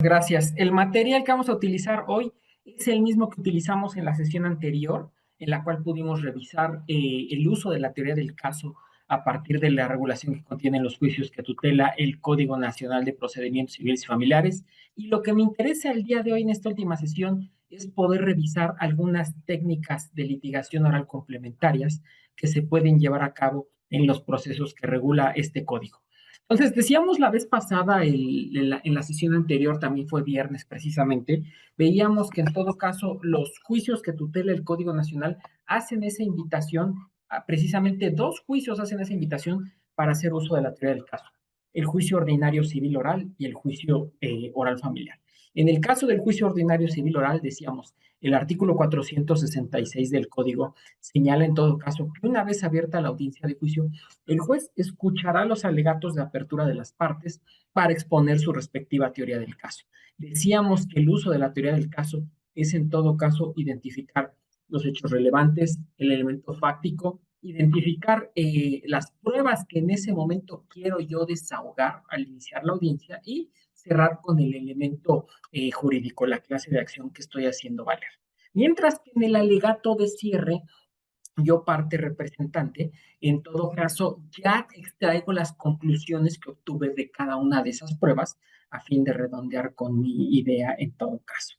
Gracias. El material que vamos a utilizar hoy es el mismo que utilizamos en la sesión anterior, en la cual pudimos revisar el uso de la teoría del caso a partir de la regulación que contienen los juicios que tutela el Código Nacional de Procedimientos Civiles y Familiares. Y lo que me interesa el día de hoy en esta última sesión es poder revisar algunas técnicas de litigación oral complementarias que se pueden llevar a cabo en los procesos que regula este código. Entonces, decíamos la vez pasada, en la sesión anterior, también fue viernes precisamente, veíamos que en todo caso los juicios que tutela el Código Nacional hacen esa invitación, precisamente dos juicios hacen esa invitación para hacer uso de la teoría del caso: el juicio ordinario civil oral y el juicio oral familiar. En el caso del juicio ordinario civil oral, decíamos, el artículo 466 del Código señala en todo caso que una vez abierta la audiencia de juicio, el juez escuchará los alegatos de apertura de las partes para exponer su respectiva teoría del caso. Decíamos que el uso de la teoría del caso es en todo caso identificar los hechos relevantes, el elemento fáctico, identificar las pruebas que en ese momento quiero yo desahogar al iniciar la audiencia y cerrar con el elemento jurídico, la clase de acción que estoy haciendo valer. Mientras que en el alegato de cierre, yo parte representante, en todo caso, ya extraigo las conclusiones que obtuve de cada una de esas pruebas a fin de redondear con mi idea en todo caso.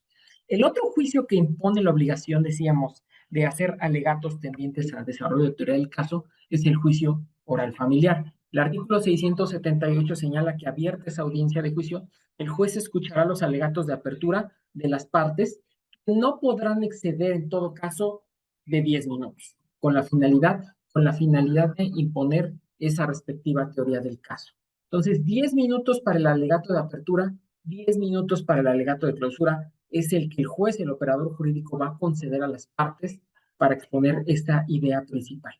El otro juicio que impone la obligación, decíamos, de hacer alegatos tendientes al desarrollo de teoría del caso es el juicio oral familiar. El artículo 678 señala que abierta esa audiencia de juicio, el juez escuchará los alegatos de apertura de las partes, que no podrán exceder en todo caso de 10 minutos con la finalidad de imponer esa respectiva teoría del caso. Entonces, 10 minutos para el alegato de apertura, 10 minutos para el alegato de clausura, es el que el juez, el operador jurídico, va a conceder a las partes para exponer esta idea principal.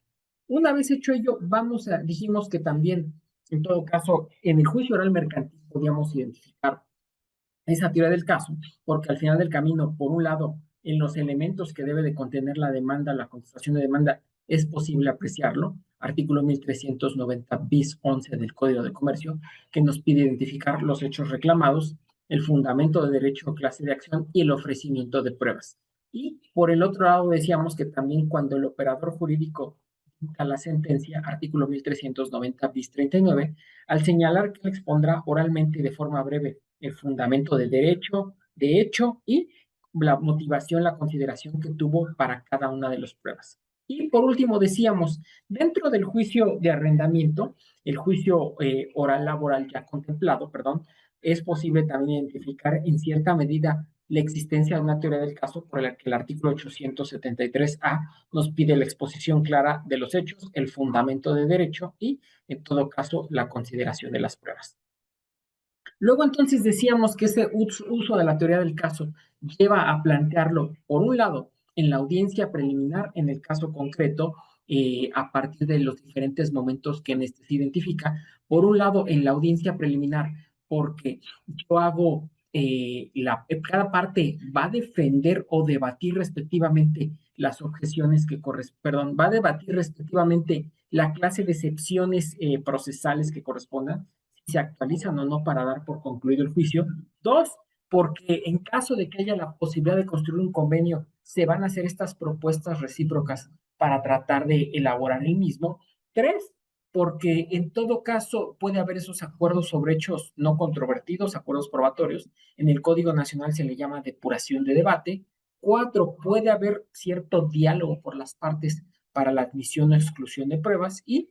Una vez hecho ello, dijimos que también, en todo caso, en el juicio oral mercantil podíamos identificar esa teoría del caso, porque al final del camino, por un lado, en los elementos que debe de contener la demanda, la contestación de demanda, es posible apreciarlo. Artículo 1390 bis 11 del Código de Comercio, que nos pide identificar los hechos reclamados, el fundamento de derecho o clase de acción y el ofrecimiento de pruebas. Y por el otro lado, decíamos que también cuando el operador jurídico dicta la sentencia, artículo 1390 bis 39, al señalar que expondrá oralmente y de forma breve el fundamento de derecho, de hecho y la motivación, la consideración que tuvo para cada una de las pruebas. Y por último, decíamos, dentro del juicio de arrendamiento, el juicio oral laboral ya contemplado, perdón, es posible también identificar en cierta medida la existencia de una teoría del caso por la que el artículo 873A nos pide la exposición clara de los hechos, el fundamento de derecho y, en todo caso, la consideración de las pruebas. Luego entonces decíamos que ese uso de la teoría del caso lleva a plantearlo, por un lado, en la audiencia preliminar, en el caso concreto, a partir de los diferentes momentos que en este se identifica. Por un lado, en la audiencia preliminar, porque yo hago, cada parte va a defender o debatir respectivamente las objeciones que corresponden, va a debatir respectivamente la clase de excepciones procesales que correspondan, se actualizan o no para dar por concluido el juicio. Dos, porque en caso de que haya la posibilidad de construir un convenio, se van a hacer estas propuestas recíprocas para tratar de elaborar el mismo. Tres, porque en todo caso puede haber esos acuerdos sobre hechos no controvertidos, acuerdos probatorios. En el Código Nacional se le llama depuración de debate. Cuatro, puede haber cierto diálogo por las partes para la admisión o exclusión de pruebas. Y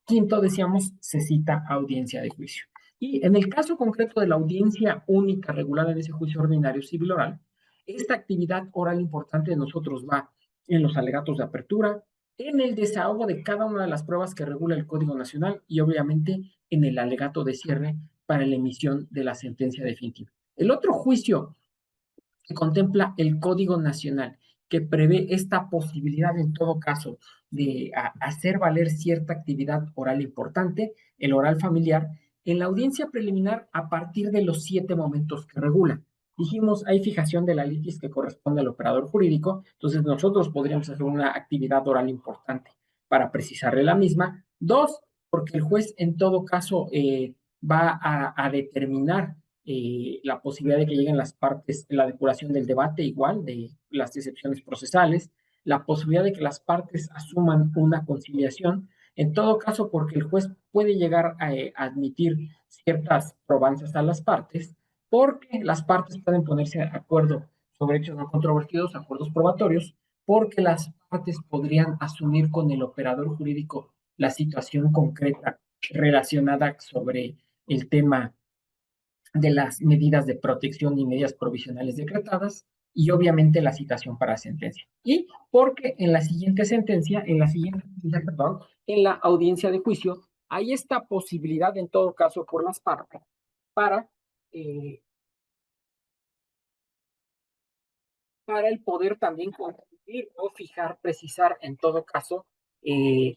quinto, decíamos, se cita audiencia de juicio. Y en el caso concreto de la audiencia única regulada en ese juicio ordinario civil oral, esta actividad oral importante de nosotros va en los alegatos de apertura, en el desahogo de cada una de las pruebas que regula el Código Nacional y obviamente en el alegato de cierre para la emisión de la sentencia definitiva. El otro juicio que contempla el Código Nacional, que prevé esta posibilidad en todo caso de hacer valer cierta actividad oral importante, el oral familiar, en la audiencia preliminar a partir de los 7 momentos que regula. Dijimos, hay fijación de la litis que corresponde al operador jurídico, entonces nosotros podríamos hacer una actividad oral importante para precisarle la misma. Dos, porque el juez en todo caso va a determinar la posibilidad de que lleguen las partes, la depuración del debate igual, de las excepciones procesales, la posibilidad de que las partes asuman una conciliación, en todo caso porque el juez puede llegar a admitir ciertas probanzas a las partes, porque las partes pueden ponerse de acuerdo sobre hechos no controvertidos, acuerdos probatorios, porque las partes podrían asumir con el operador jurídico la situación concreta relacionada sobre el tema de las medidas de protección y medidas provisionales decretadas y obviamente la citación para sentencia. Y porque en la siguiente sentencia, perdón, en la audiencia de juicio, hay esta posibilidad en todo caso por las partes para, eh, para el poder también concluir o fijar, precisar en todo caso el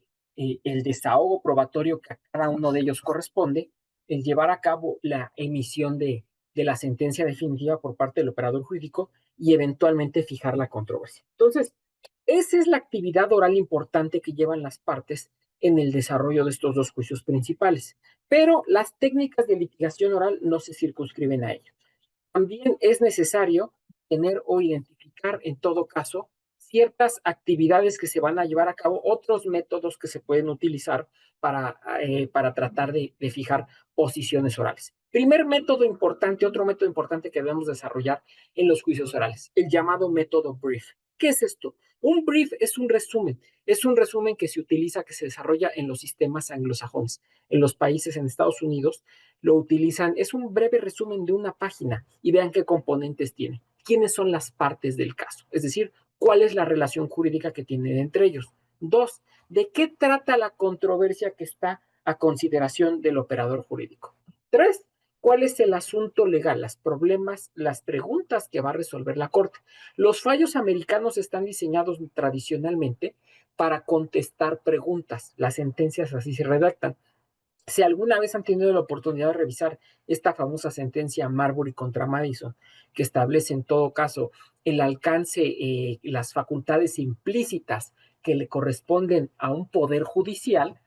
desahogo probatorio que a cada uno de ellos corresponde, el llevar a cabo la emisión de la sentencia definitiva por parte del operador jurídico y eventualmente fijar la controversia. Entonces, esa es la actividad oral importante que llevan las partes en el desarrollo de estos dos juicios principales. Pero las técnicas de litigación oral no se circunscriben a ello. También es necesario tener o identificar en todo caso ciertas actividades que se van a llevar a cabo, otros métodos que se pueden utilizar para tratar de fijar posiciones orales. Primer método importante, otro método importante que debemos desarrollar en los juicios orales, el llamado método brief. ¿Qué es esto? Un brief es un resumen que se utiliza, que se desarrolla en los sistemas anglosajones, en los países en Estados Unidos, lo utilizan, es un breve resumen de una página y vean qué componentes tiene. ¿Quiénes son las partes del caso? Es decir, ¿cuál es la relación jurídica que tienen entre ellos? Dos, ¿de qué trata la controversia que está a consideración del operador jurídico? Tres, ¿cuál es el asunto legal, los problemas, las preguntas que va a resolver la Corte? Los fallos americanos están diseñados tradicionalmente para contestar preguntas. Las sentencias así se redactan. Si alguna vez han tenido la oportunidad de revisar esta famosa sentencia Marbury contra Madison, que establece en todo caso el alcance, las facultades implícitas que le corresponden a un poder judicial,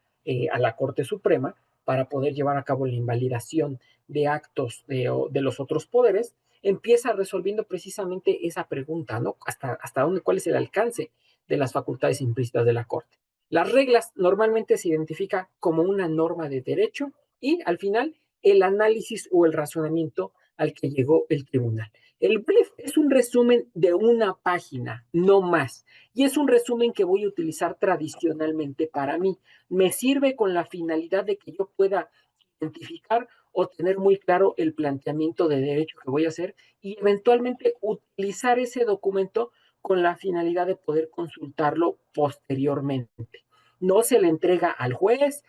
a la Corte Suprema, para poder llevar a cabo la invalidación de actos de los otros poderes, empieza resolviendo precisamente esa pregunta, ¿no? Hasta dónde, cuál es el alcance de las facultades implícitas de la Corte. Las reglas normalmente se identifica como una norma de derecho y al final el análisis o el razonamiento al que llegó el tribunal. El brief es un resumen de una página, no más, y es un resumen que voy a utilizar tradicionalmente para mí. Me sirve con la finalidad de que yo pueda identificar o tener muy claro el planteamiento de derecho que voy a hacer y eventualmente utilizar ese documento con la finalidad de poder consultarlo posteriormente. No se le entrega al juez,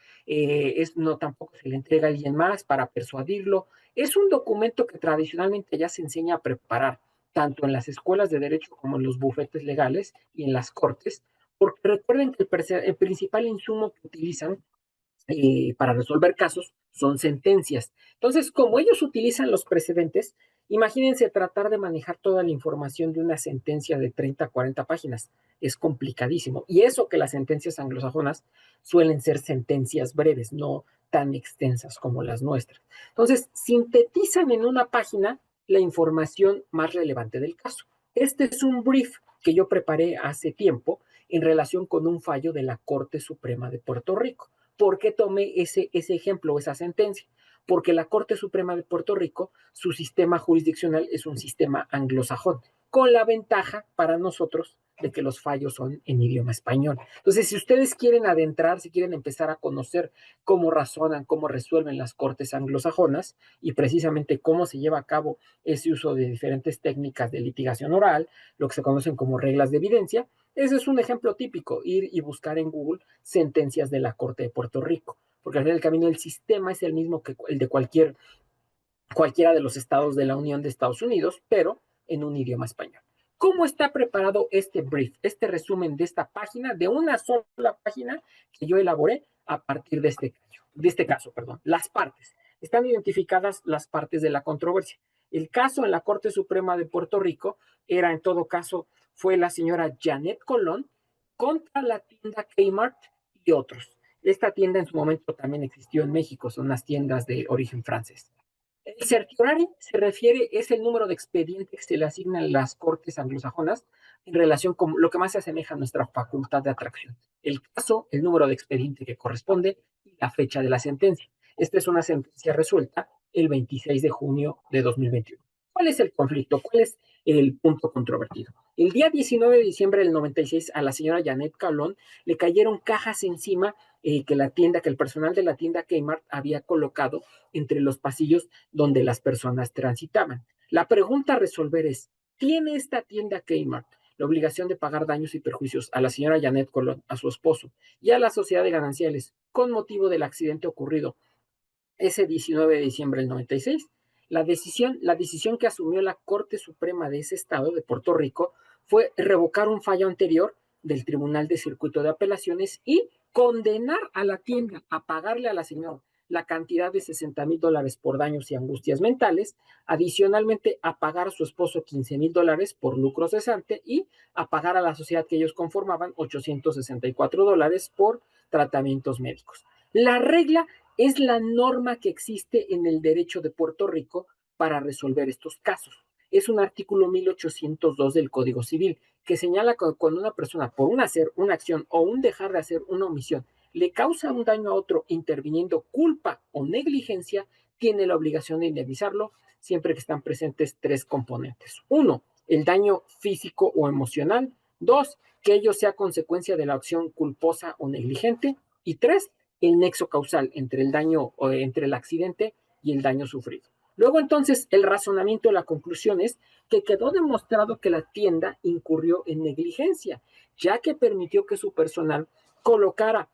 no tampoco se le entrega a alguien más para persuadirlo. Es un documento que tradicionalmente ya se enseña a preparar, tanto en las escuelas de derecho como en los bufetes legales y en las cortes, porque recuerden que el principal insumo que utilizan para resolver casos son sentencias. Entonces, como ellos utilizan los precedentes, imagínense tratar de manejar toda la información de una sentencia de 30, 40 páginas. Es complicadísimo. Y eso que las sentencias anglosajonas suelen ser sentencias breves, no tan extensas como las nuestras. Entonces, sintetizan en una página la información más relevante del caso. Este es un brief que yo preparé hace tiempo en relación con un fallo de la Corte Suprema de Puerto Rico. ¿Por qué tomé ese ejemplo, esa sentencia? Porque la Corte Suprema de Puerto Rico, su sistema jurisdiccional es un sistema anglosajón, con la ventaja para nosotros de que los fallos son en idioma español. Entonces, si ustedes quieren adentrarse, quieren empezar a conocer cómo razonan, cómo resuelven las cortes anglosajonas y precisamente cómo se lleva a cabo ese uso de diferentes técnicas de litigación oral, lo que se conocen como reglas de evidencia, ese es un ejemplo típico, ir y buscar en Google sentencias de la Corte de Puerto Rico, porque al final del camino el sistema es el mismo que el de cualquiera de los estados de la Unión de Estados Unidos, pero en un idioma español. ¿Cómo está preparado este brief, este resumen de esta página, de una sola página que yo elaboré a partir de este caso, perdón? Las partes. Están identificadas las partes de la controversia. El caso en la Corte Suprema de Puerto Rico era, en todo caso, fue la señora Janet Colón contra la tienda Kmart y otros. Esta tienda en su momento también existió en México, son unas tiendas de origen francés. El certiorari se refiere, es el número de expedientes que se le asignan a las cortes anglosajonas en relación con lo que más se asemeja a nuestra facultad de atracción. El caso, el número de expediente que corresponde y la fecha de la sentencia. Esta es una sentencia resuelta el 26 de junio de 2021. ¿Cuál es el conflicto? ¿Cuál es el punto controvertido? El día 19 de diciembre del 96 a la señora Janet Calón le cayeron cajas encima que el personal de la tienda Kmart había colocado entre los pasillos donde las personas transitaban. La pregunta a resolver es, ¿tiene esta tienda Kmart la obligación de pagar daños y perjuicios a la señora Janet Colón, a su esposo y a la sociedad de gananciales con motivo del accidente ocurrido ese 19 de diciembre del 96? La decisión que asumió la Corte Suprema de ese estado, de Puerto Rico, fue revocar un fallo anterior del Tribunal de Circuito de Apelaciones y condenar a la tienda a pagarle a la señora la cantidad de $60,000 por daños y angustias mentales, adicionalmente a pagar a su esposo $15,000 por lucro cesante y a pagar a la sociedad que ellos conformaban $864 por tratamientos médicos. La regla es la norma que existe en el derecho de Puerto Rico para resolver estos casos. Es un artículo 1802 del Código Civil que señala que cuando una persona por un hacer una acción o un dejar de hacer una omisión le causa un daño a otro interviniendo culpa o negligencia, tiene la obligación de indemnizarlo siempre que están presentes tres componentes. Uno, el daño físico o emocional. Dos, que ello sea consecuencia de la acción culposa o negligente. Y tres, el nexo causal entre el daño o entre el accidente y el daño sufrido. Luego entonces el razonamiento de la conclusión es que quedó demostrado que la tienda incurrió en negligencia, ya que permitió que su personal colocara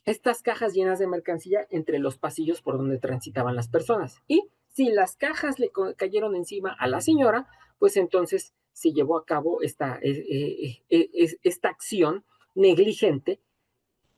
estas cajas llenas de mercancía entre los pasillos por donde transitaban las personas. Y si las cajas le cayeron encima a la señora, pues entonces se llevó a cabo esta acción negligente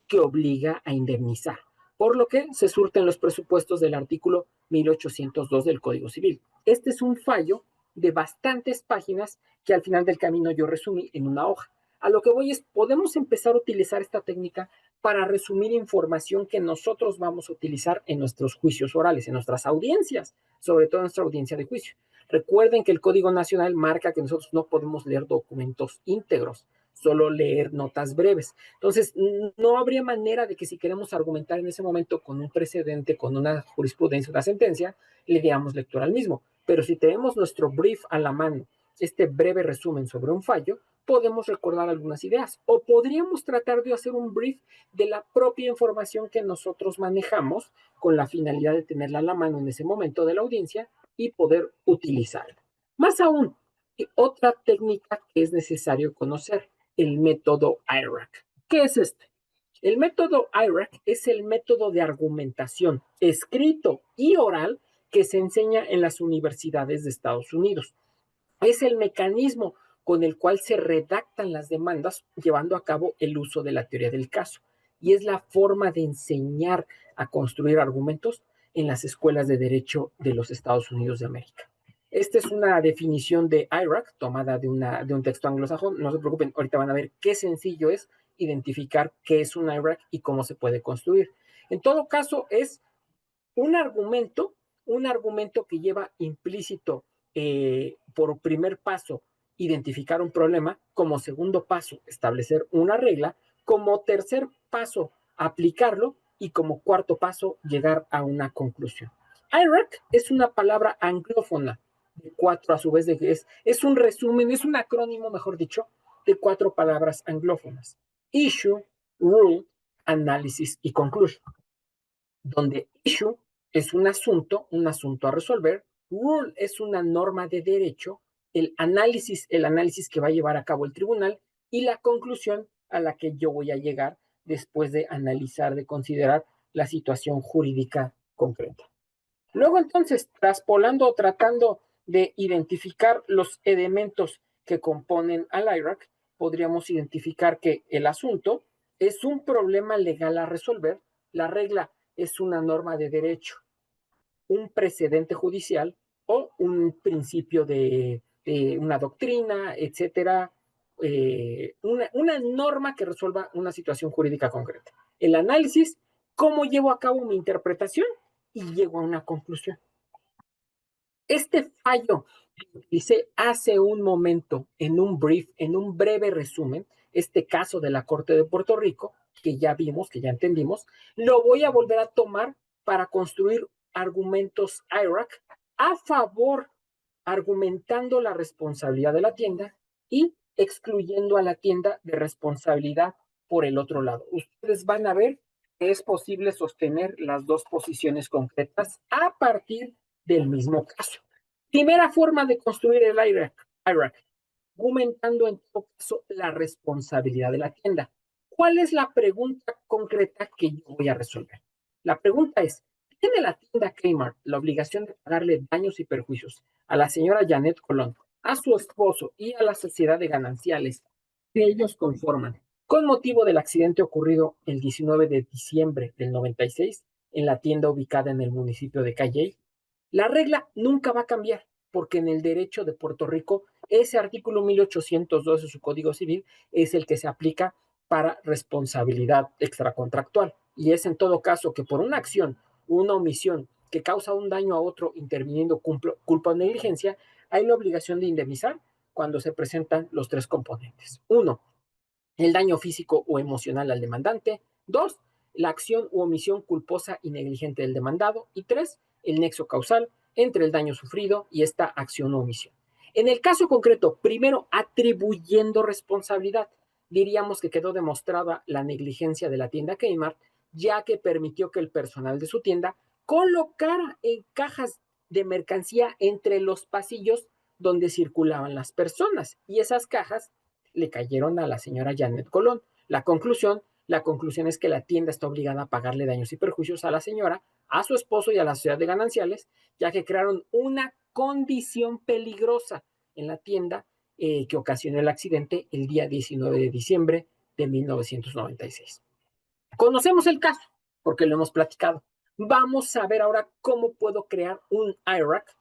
que obliga a indemnizar, por lo que se surten los presupuestos del artículo 1802 del Código Civil. Este es un fallo de bastantes páginas que al final del camino yo resumí en una hoja. A lo que voy es, podemos empezar a utilizar esta técnica para resumir información que nosotros vamos a utilizar en nuestros juicios orales, en nuestras audiencias, sobre todo en nuestra audiencia de juicio. Recuerden que el Código Nacional marca que nosotros no podemos leer documentos íntegros, solo leer notas breves. Entonces, no habría manera de que si queremos argumentar en ese momento con un precedente, con una jurisprudencia, una sentencia, le digamos lectura al mismo. Pero si tenemos nuestro brief a la mano, este breve resumen sobre un fallo, podemos recordar algunas ideas o podríamos tratar de hacer un brief de la propia información que nosotros manejamos con la finalidad de tenerla a la mano en ese momento de la audiencia y poder utilizarla. Más aún, otra técnica que es necesario conocer, el método IRAC. ¿Qué es este? El método IRAC es el método de argumentación escrito y oral que se enseña en las universidades de Estados Unidos. Es el mecanismo con el cual se redactan las demandas llevando a cabo el uso de la teoría del caso. Y es la forma de enseñar a construir argumentos en las escuelas de derecho de los Estados Unidos de América. Esta es una definición de IRAC tomada de un texto anglosajón. No se preocupen, ahorita van a ver qué sencillo es identificar qué es un IRAC y cómo se puede construir. En todo caso, es un argumento que lleva implícito por primer paso identificar un problema, como segundo paso establecer una regla, como tercer paso aplicarlo y como cuarto paso llegar a una conclusión. IRAC es una palabra anglófona de cuatro, a su vez es un resumen, es un acrónimo, mejor dicho, de cuatro palabras anglófonas: issue, rule, analysis y conclusion, donde issue es un asunto a resolver, rule es una norma de derecho, el análisis que va a llevar a cabo el tribunal y la conclusión a la que yo voy a llegar después de analizar, de considerar la situación jurídica concreta. Luego entonces, traspolando o tratando de identificar los elementos que componen al IRAC, podríamos identificar que el asunto es un problema legal a resolver, la regla es una norma de derecho, un precedente judicial o un principio de una doctrina, etcétera, una norma que resuelva una situación jurídica concreta. El análisis, cómo llevo a cabo mi interpretación y llego a una conclusión. Este fallo que utilicé hace un momento en un brief, en un breve resumen, este caso de la Corte de Puerto Rico, que ya vimos, que ya entendimos, lo voy a volver a tomar para construir argumentos IRAC a favor, argumentando la responsabilidad de la tienda y excluyendo a la tienda de responsabilidad por el otro lado. Ustedes van a ver que es posible sostener las dos posiciones concretas a partir del mismo caso. Primera forma de construir el IRAC, argumentando en todo caso la responsabilidad de la tienda. ¿Cuál es la pregunta concreta que yo voy a resolver? La pregunta es, ¿tiene la tienda Kmart la obligación de pagarle daños y perjuicios a la señora Janet Colón, a su esposo y a la sociedad de gananciales que ellos conforman con motivo del accidente ocurrido el 19 de diciembre del 96 en la tienda ubicada en el municipio de Cayey? La regla nunca va a cambiar, porque en el derecho de Puerto Rico, ese artículo 1802 de su Código Civil es el que se aplica para responsabilidad extracontractual. Y es en todo caso que por una acción, una omisión que causa un daño a otro interviniendo culpa o negligencia, hay la obligación de indemnizar cuando se presentan los tres componentes. Uno, el daño físico o emocional al demandante. Dos, la acción u omisión culposa y negligente del demandado. Y tres, el nexo causal entre el daño sufrido y esta acción o omisión. En el caso concreto, primero atribuyendo responsabilidad, diríamos que quedó demostrada la negligencia de la tienda Kmart, ya que permitió que el personal de su tienda colocara en cajas de mercancía entre los pasillos donde circulaban las personas, y esas cajas le cayeron a la señora Janet Colón. La conclusión es que la tienda está obligada a pagarle daños y perjuicios a la señora, a su esposo y a la sociedad de gananciales, ya que crearon una condición peligrosa en la tienda que ocasionó el accidente el día 19 de diciembre de 1996. Conocemos el caso porque lo hemos platicado. Vamos a ver ahora cómo puedo crear un IRAC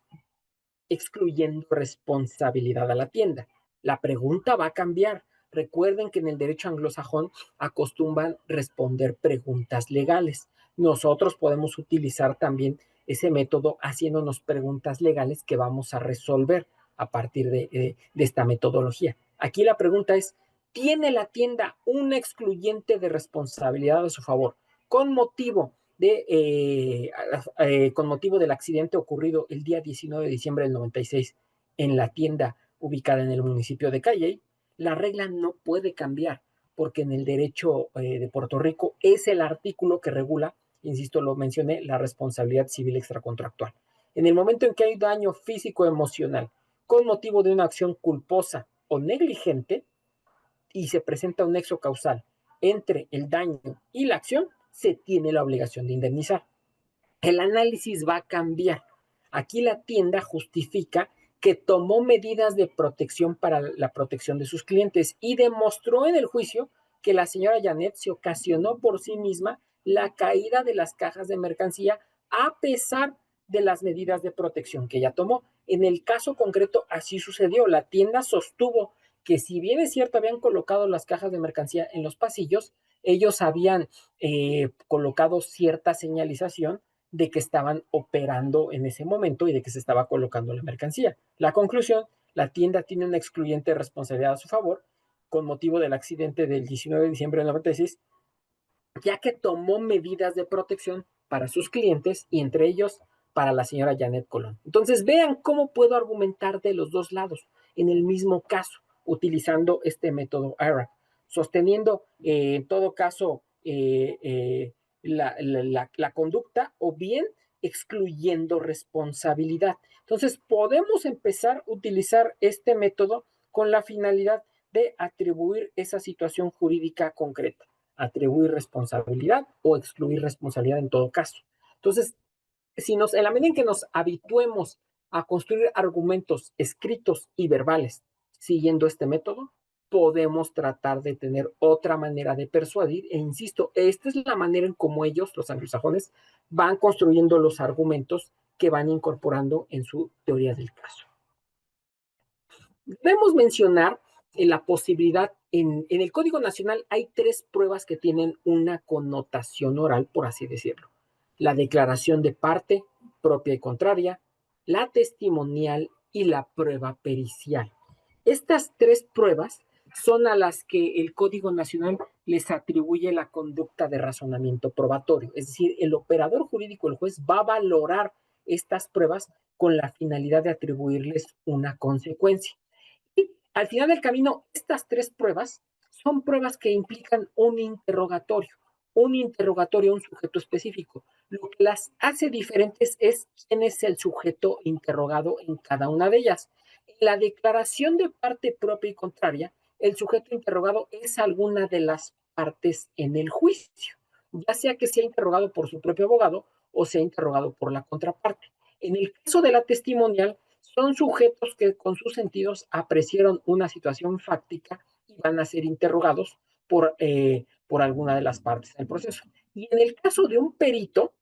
excluyendo responsabilidad a la tienda. La pregunta va a cambiar. Recuerden que en el derecho anglosajón acostumbran responder preguntas legales. Nosotros podemos utilizar también ese método haciéndonos preguntas legales que vamos a resolver a partir de esta metodología. Aquí la pregunta es, ¿tiene la tienda un excluyente de responsabilidad a su favor con motivo con motivo del accidente ocurrido el día 19 de diciembre del 96 en la tienda ubicada en el municipio de Cayey? La regla no puede cambiar porque en el derecho de Puerto Rico es el artículo que regula, insisto, lo mencioné, la responsabilidad civil extracontractual. En el momento en que hay daño físico o emocional con motivo de una acción culposa o negligente y se presenta un nexo causal entre el daño y la acción, se tiene la obligación de indemnizar. El análisis va a cambiar. Aquí la tienda justifica que tomó medidas de protección para la protección de sus clientes y demostró en el juicio que la señora Janet se ocasionó por sí misma la caída de las cajas de mercancía a pesar de las medidas de protección que ella tomó. En el caso concreto, así sucedió. La tienda sostuvo que si bien es cierto habían colocado las cajas de mercancía en los pasillos, ellos habían colocado cierta señalización de que estaban operando en ese momento y de que se estaba colocando la mercancía. La conclusión, la tienda tiene una excluyente responsabilidad a su favor con motivo del accidente del 19 de diciembre del 96, ya que tomó medidas de protección para sus clientes y entre ellos para la señora Janet Colón. Entonces vean cómo puedo argumentar de los dos lados en el mismo caso utilizando este método IRAC, sosteniendo en todo caso la conducta o bien excluyendo responsabilidad. Entonces podemos empezar a utilizar este método con la finalidad de atribuir esa situación jurídica concreta, atribuir responsabilidad o excluir responsabilidad en todo caso. Entonces, en la medida en que nos habituemos a construir argumentos escritos y verbales siguiendo este método, podemos tratar de tener otra manera de persuadir. E insisto, esta es la manera en cómo ellos, los anglosajones, van construyendo los argumentos que van incorporando en su teoría del caso. Debemos mencionar la posibilidad, en el Código Nacional hay tres pruebas que tienen una connotación oral, por así decirlo. La declaración de parte propia y contraria, la testimonial y la prueba pericial. Estas tres pruebas son a las que el Código Nacional les atribuye la conducta de razonamiento probatorio. Es decir, el operador jurídico, el juez, va a valorar estas pruebas con la finalidad de atribuirles una consecuencia. Y al final del camino, estas tres pruebas son pruebas que implican un interrogatorio a un sujeto específico. Lo que las hace diferentes es quién es el sujeto interrogado en cada una de ellas. En la declaración de parte propia y contraria, el sujeto interrogado es alguna de las partes en el juicio, ya sea que sea interrogado por su propio abogado o sea interrogado por la contraparte. En el caso de la testimonial, son sujetos que con sus sentidos apreciaron una situación fáctica y van a ser interrogados por alguna de las partes del proceso. Y en el caso de un perito,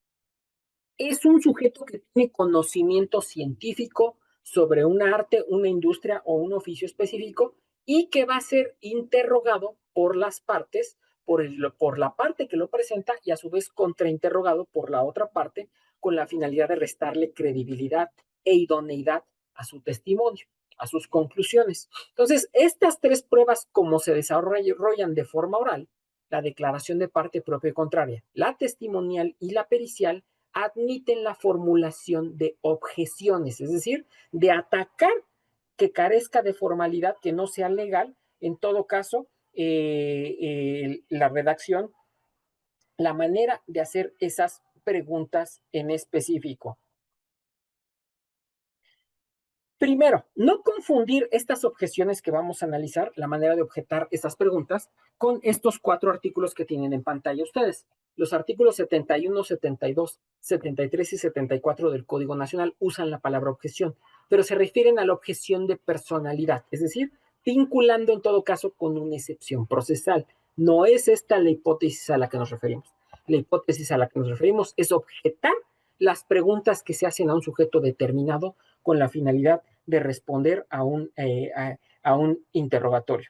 es un sujeto que tiene conocimiento científico sobre un arte, una industria o un oficio específico y que va a ser interrogado por las partes, por la parte que lo presenta y a su vez contrainterrogado por la otra parte con la finalidad de restarle credibilidad e idoneidad a su testimonio, a sus conclusiones. Entonces, estas tres pruebas, como se desarrollan de forma oral, la declaración de parte propia y contraria, la testimonial y la pericial, admiten la formulación de objeciones, es decir, de atacar que carezca de formalidad, que no sea legal, en todo caso, la redacción, la manera de hacer esas preguntas en específico. Primero, no confundir estas objeciones que vamos a analizar, la manera de objetar esas preguntas, con estos 4 artículos que tienen en pantalla ustedes. Los artículos 71, 72, 73 y 74 del Código Nacional usan la palabra objeción, pero se refieren a la objeción de personalidad, es decir, vinculando en todo caso con una excepción procesal. No es esta la hipótesis a la que nos referimos. La hipótesis a la que nos referimos es objetar las preguntas que se hacen a un sujeto determinado con la finalidad de responder a un interrogatorio.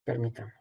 Permítanme.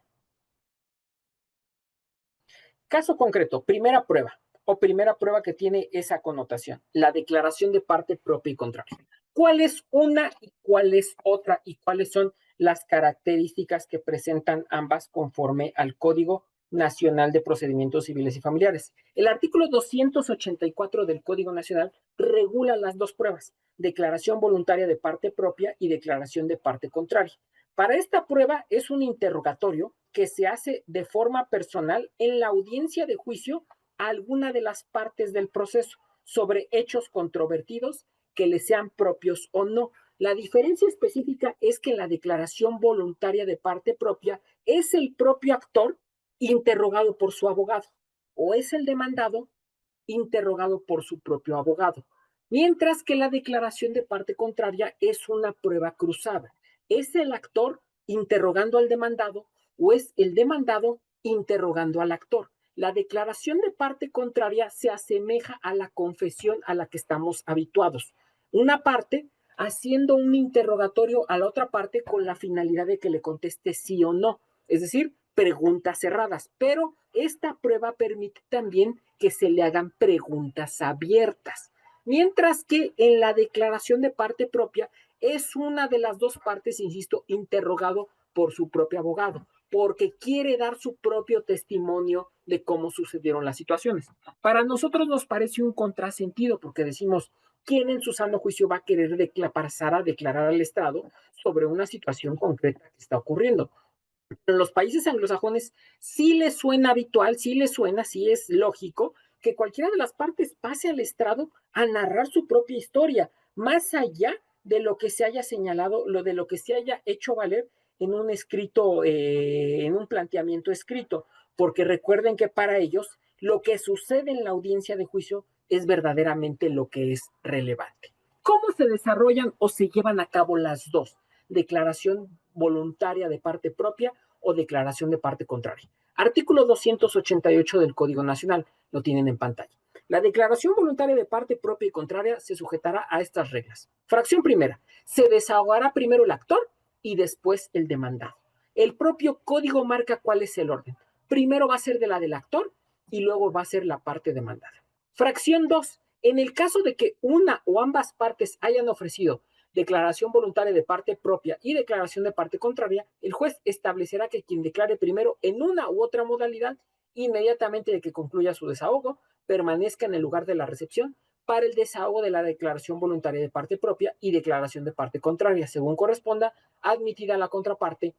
Caso concreto, primera prueba o primera prueba que tiene esa connotación, la declaración de parte propia y contraria. ¿Cuál es una y cuál es otra y cuáles son las características que presentan ambas conforme al Código Nacional de Procedimientos Civiles y Familiares? El artículo 284 del Código Nacional regula las dos pruebas, declaración voluntaria de parte propia y declaración de parte contraria. Para esta prueba es un interrogatorio que se hace de forma personal en la audiencia de juicio a alguna de las partes del proceso sobre hechos controvertidos que le sean propios o no. La diferencia específica es que en la declaración voluntaria de parte propia es el propio actor interrogado por su abogado o es el demandado interrogado por su propio abogado, mientras que la declaración de parte contraria es una prueba cruzada. Es el actor interrogando al demandado o es el demandado interrogando al actor. La declaración de parte contraria se asemeja a la confesión a la que estamos habituados. Una parte haciendo un interrogatorio a la otra parte con la finalidad de que le conteste sí o no, es decir, preguntas cerradas, pero esta prueba permite también que se le hagan preguntas abiertas, mientras que en la declaración de parte propia es una de las dos partes, insisto, interrogado por su propio abogado, porque quiere dar su propio testimonio de cómo sucedieron las situaciones. Para nosotros nos parece un contrasentido porque decimos, ¿quién en su sano juicio va a querer pasar a declarar al Estado sobre una situación concreta que está ocurriendo? En los países anglosajones sí les suena habitual, sí les suena, sí es lógico que cualquiera de las partes pase al estrado a narrar su propia historia, más allá de lo que se haya señalado, de lo que se haya hecho valer en un escrito, en un planteamiento escrito, porque recuerden que para ellos lo que sucede en la audiencia de juicio es verdaderamente lo que es relevante. ¿Cómo se desarrollan o se llevan a cabo las dos? Declaración voluntaria de parte propia o declaración de parte contraria. Artículo 288 del Código Nacional, lo tienen en pantalla. La declaración voluntaria de parte propia y contraria se sujetará a estas reglas. Fracción primera, se desahogará primero el actor y después el demandado. El propio código marca cuál es el orden. Primero va a ser de la del actor y luego va a ser la parte demandada. Fracción 2, En el caso de que una o ambas partes hayan ofrecido declaración voluntaria de parte propia y declaración de parte contraria, el juez establecerá que quien declare primero en una u otra modalidad, inmediatamente de que concluya su desahogo, permanezca en el lugar de la recepción para el desahogo de la declaración voluntaria de parte propia y declaración de parte contraria, según corresponda, admitida la contraparte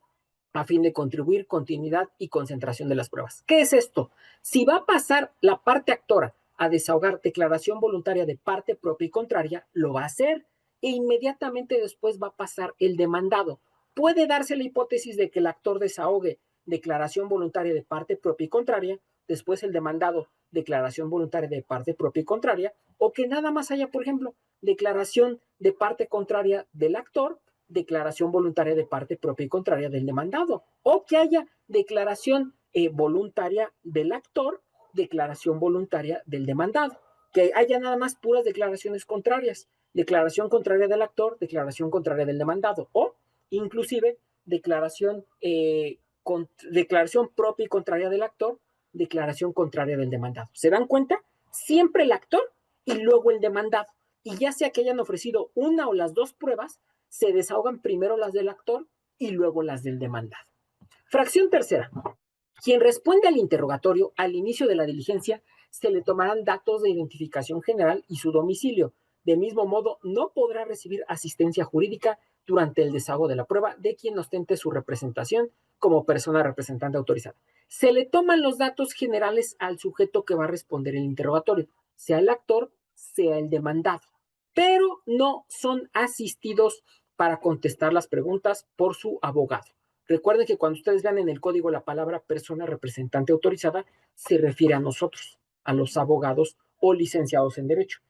a fin de contribuir continuidad y concentración de las pruebas. ¿Qué es esto? Si va a pasar la parte actora a desahogar declaración voluntaria de parte propia y contraria, lo va a hacer e inmediatamente después va a pasar el demandado. Puede darse la hipótesis de que el actor desahogue declaración voluntaria de parte propia y contraria, después el demandado declaración voluntaria de parte propia y contraria, o que nada más haya, por ejemplo, declaración de parte contraria del actor, declaración voluntaria de parte propia y contraria del demandado, o que haya declaración voluntaria del actor, declaración voluntaria del demandado, que haya nada más puras declaraciones contrarias, declaración contraria del actor, declaración contraria del demandado, o inclusive declaración propia y contraria del actor, declaración contraria del demandado. ¿Se dan cuenta? Siempre el actor y luego el demandado. Y ya sea que hayan ofrecido una o las dos pruebas, se desahogan primero las del actor y luego las del demandado. Fracción tercera. Quien responde al interrogatorio al inicio de la diligencia, se le tomarán datos de identificación general y su domicilio. De mismo modo, no podrá recibir asistencia jurídica durante el desahogo de la prueba de quien ostente su representación como persona representante autorizada. Se le toman los datos generales al sujeto que va a responder el interrogatorio, sea el actor, sea el demandado, pero no son asistidos para contestar las preguntas por su abogado. Recuerden que cuando ustedes vean en el código la palabra persona representante autorizada, se refiere a nosotros, a los abogados o licenciados en Derecho.